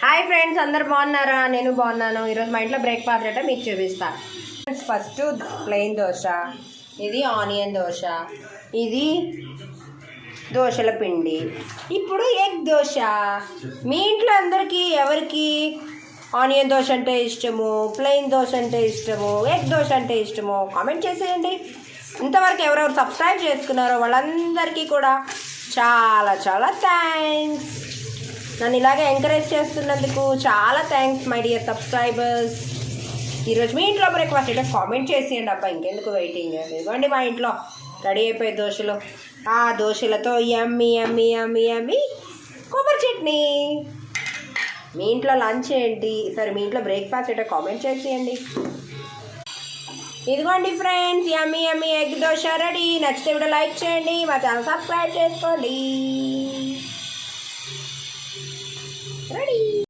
Hi friends, అందరు బాగున్నారా? నేను బాగున్నాను. ఈరోజు మా ఇంట్లో బ్రేక్ఫాస్ట్ అంటే మీకు చూపిస్తాను. ఫస్ట్ ప్లెయిన్ దోశ, ఇది ఆనియన్ దోశ, ఇది దోశల పిండి. ఇప్పుడు ఎగ్ దోశ. మీ ఇంట్లో అందరికీ ఎవరికి ఆనియన్ దోశ అంటే ఇష్టము, ప్లెయిన్ దోశ అంటే ఇష్టము, ఎగ్ దోశ అంటే ఇష్టము కామెంట్ చేసేయండి. ఇంతవరకు ఎవరెవరు సబ్స్క్రైబ్ చేసుకున్నారో వాళ్ళందరికీ కూడా చాలా చాలా థ్యాంక్స్. నన్ను ఇలాగే ఎంకరేజ్ చేస్తున్నందుకు చాలా థ్యాంక్స్ మై డియర్ సబ్స్క్రైబర్స్. ఈరోజు మీ ఇంట్లో బ్రేక్ఫాస్ట్ అంటే కామెంట్ చేసేయండి. అబ్బా ఇంకెందుకు వెయిటింగ్, ఇవ్వండి మా ఇంట్లో రెడీ అయిపోయి దోశలు. ఆ దోశలతో యమ్మీ యమ్మీ యమ్మీ యమ్మీ కొబ్బరి చట్నీ. మీ ఇంట్లో లంచ్ ఏంటి, సరే మీ ఇంట్లో బ్రేక్ఫాస్ట్ అంటే కామెంట్ చేసేయండి. ఇదిగోండి ఫ్రెండ్స్, యమ్మీ యమ్మీ ఎగ్ దోశ రెడీ. నచ్చితే కూడా లైక్ చేయండి, మా ఛానల్ సబ్స్క్రైబ్ చేసుకోండి.